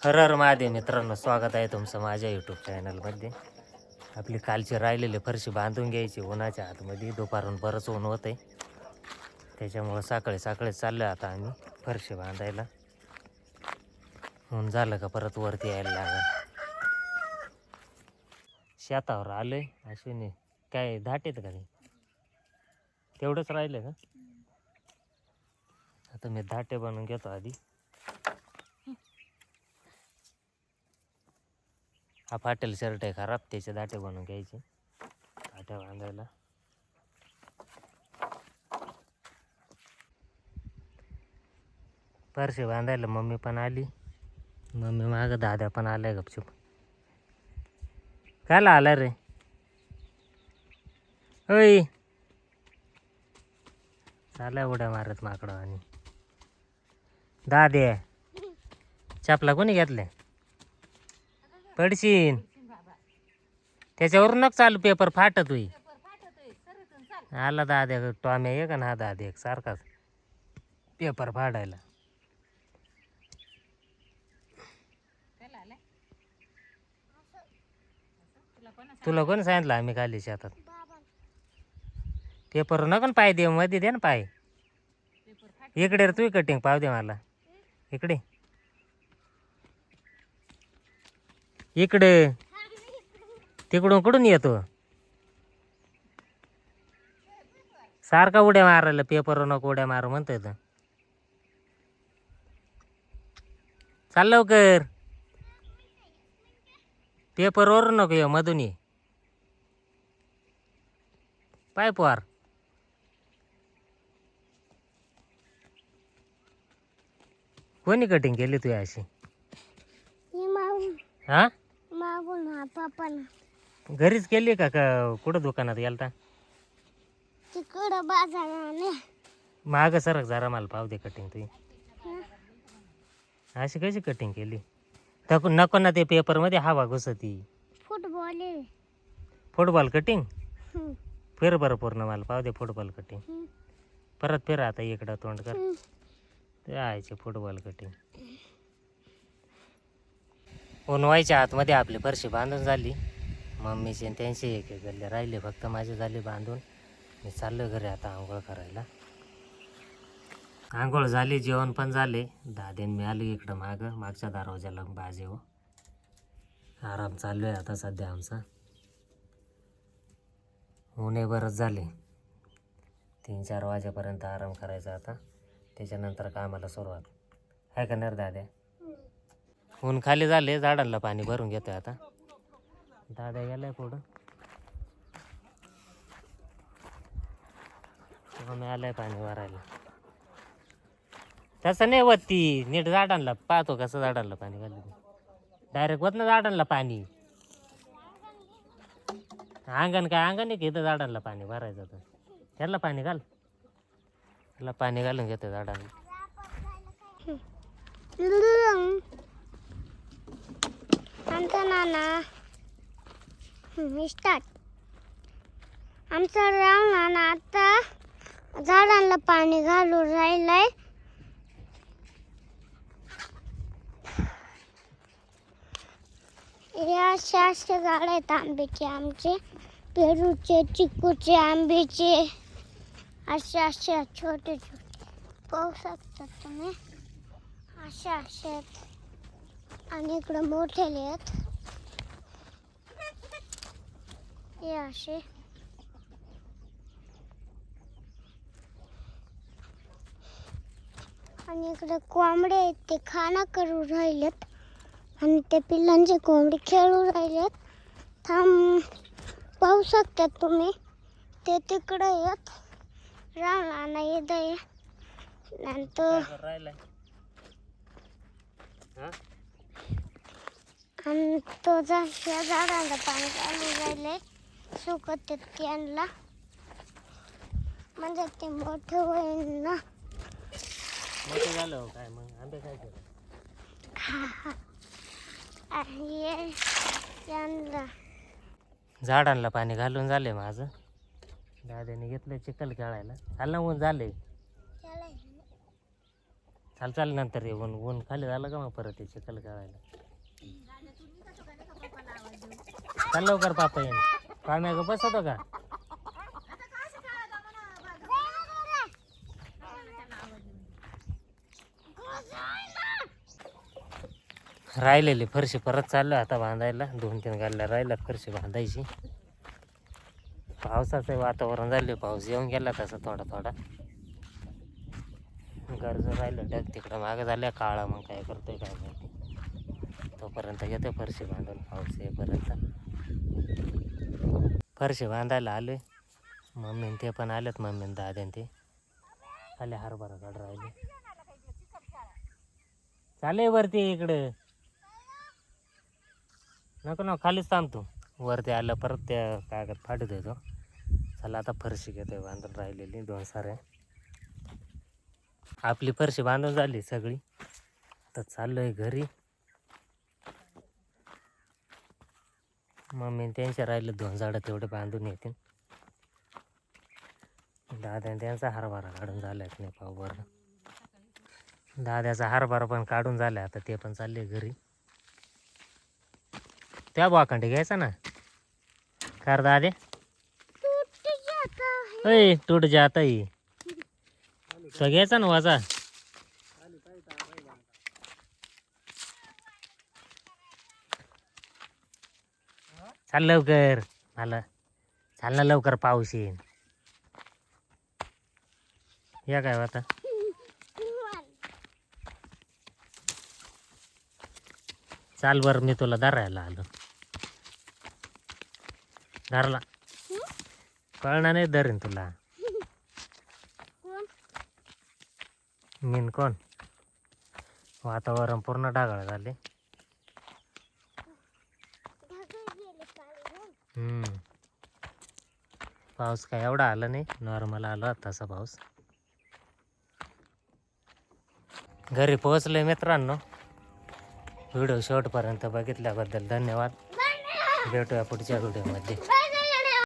हर हर महादेव मित्रांनो, स्वागत आहे तुमचं माझ्या यूट्यूब चॅनलमध्ये. आपली कालची राहिलेली फरशी बांधून घ्यायची उन्हाच्या आतमध्ये. दुपारून बरंच ऊन होतं आहे, त्याच्यामुळं सकाळी सकाळी चाललो आता आम्ही फरशी बांधायला. ऊन झालं का परत वरती यायला लागेल. शेतावर आलो आहे. अश्विनी काय धाटेत का नाही? तेवढंच राहिलं का? आता मी धाटे बनवून घेतो आधी. हा फाटेल शर्ट आहे खराब, त्याचे दाटे बनवून घ्यायचे दाट्या बांधायला. फरशी बांधायला मम्मी पण आली. मम्मी मागं दादा पण आलाय गपचूप. कायला आला रे? होय, चालाय उड्या मारत माकडं. आणि दादे चपला कोणी घेतल्या? पडशीन त्याच्यावरूनच चालू, पेपर फाटत होई. आला दाद्या टॉम्या एक ना, हा दादे एक सारखाच पेपर फाडायला. तुला कोणी सांगितलं आम्ही खाली शेतात? पेपर नको पाय दे, मध्ये दे ना पाय. इकडे रे, तू कटिंग पाव दे मला. इकडे इकडे, तिकडून कुठून येतो सारखा उड्या मारायला? पेपर नको उड्या मारू म्हणतोय तर. चाल लवकर, पेपरवर नको ये, मधून ये. पाय पोर, कोणी कटिंग केली तू अशी? हा, घरीच केली का कुठं दुकानात गेलता? तिकडं बाजाराने. माग सरक जरा, मला पाव दे कटिंग तुझी. अशी कशी कटिंग केली? नको ना, ते पेपर मध्ये हवा घुसती. फुटबॉल आहे. फुटबॉल कटिंग हम्म. फिर बरं पूर्ण, मला पाव दे फुटबॉल कटिंग. हम्म. परत फिर आता इकडं तोंड कर. हम्म. ते आयचे फुटबॉल कटिंग. उन्हाच्या आतमध्ये आपली फरशी बांधून झाली. मम्मीचे आणि त्यांचे एक एक गल्ले राहिले, फक्त माझे झाले बांधून. मी चाललो घरी आता आंघोळ करायला. आंघोळ झाली, जेवण पण झाले. दादेन मी आलो इकडं मागच्या दरवाजाला बाजे हो. आराम चालू आहे आता सध्या आमचा. ऊनही बरंच झाले. 3-4 वाजेपर्यंत आराम करायचा आता, त्याच्यानंतर कामाला सुरुवात आहे का नाही दाद्या? ऊन खाली झाले, झाडांना पाणी भरून घेतोय आता. दादा गेलाय पुढं, मी आलाय पाणी भरायला. तसं नाही होत, ती नीट झाडांना पाहतो कसं झाडांना पाणी घालू. डायरेक्ट होत ना झाडांना पाणी. अंगण काय अंगण आहे की इथं झाडांना पाणी भरायचं तर. त्याला पाणी घाल, त्याला पाणी घालून घेतो झाडांना. आमचा नाना स्टार्ट. आमचा राव नाना आता झाडांना पाणी घालून राहिलाय. या अशा झाड आहेत आंब्याचे, आमचे पेरूचे, चिकूचे, आंब्याचे. अशा छोटे छोटे पाहू शकता तुम्ही. अशा आहेत आणि इकडे मोठेले आहेत हे असे. आणि इकडे कोंबडे आहेत, ते खाना करू राहिलेत. आणि ते पिल्लांचे कोंबडी खेळू राहिलेत. थांब, पाहू शकतात तुम्ही, ते तिकडे आहेत. रावणाना येत आहे नंतर. आणि तो या झाडांना पाणी घालून राहिले, सुकत त्यांना, म्हणजे ते मोठे होईल ना. मोठे झालं काय मग? आंबे काय केलं? झाडांना पाणी घालून झाले माझं. दादाने घेतलं चिखल खेळायला. चाल ना, ऊन झाले. चाल चाल नंतर ये ऊन ऊन खाली झालं का मग परत ये चिखल करायला. चाल लवकर पापा येईन. पाम्या ग बसतो का? राहिलेली फरशी परत चाललो आता बांधायला. 2-3 गाड्या राहिल्यात फरशी बांधायची. पावसाचं वातावरण झाले, पाऊस येऊन गेला तसा थोडा थोडा. गरज राहिलं डग तिकडं मागं झाल्या काळा. मग काय करतोय काय माहिती. तोपर्यंत येते फरशी बांधून पाऊस येईपर्यंत. फरशी बांधायला आलोय. मम्मीन ते पण आलेत. मम्मीन दाद्यान ते आले. हरभरा काढ राहिले. चाले वरती इकडं. नको ना खालीच थांबतो. वरती आलं परत त्या कागद फाटू देतो. चला आता फरशी घेतोय बांधून राहिलेली 2 साऱ्या. आपली फरशी बांधून झाली सगळी. तर चाललोय घरी. मम्मी त्यांच्या राहिले 2 झाडं तेवढे बांधून येतील. दाद्या त्यांचा हरभरा काढून झालाय नाही पाव बरं. दाद्याचा हरभरा पण काढून झालाय. आता ते पण चालले घरी. त्या बाकांडे घ्यायचा ना कार दादे. टूट जाता ही तो घ्यायचा ना वाजा. चाल लवकर. मला चाल ना लवकर पाऊस येईन. या काय आता चाल बर मी तुला धरायला आलो. धरला कळणार नाही. धरीन तुला. मीन कोण. वातावरण पूर्ण ढगाळ झाले. पाऊस काय एवढा आला नाही. नॉर्मल आला तसा पाऊस. घरी पोहोचलोय मित्रांनो. व्हिडिओ शेवटपर्यंत बघितल्याबद्दल धन्यवाद. भेटूया पुढच्या व्हिडिओमध्ये.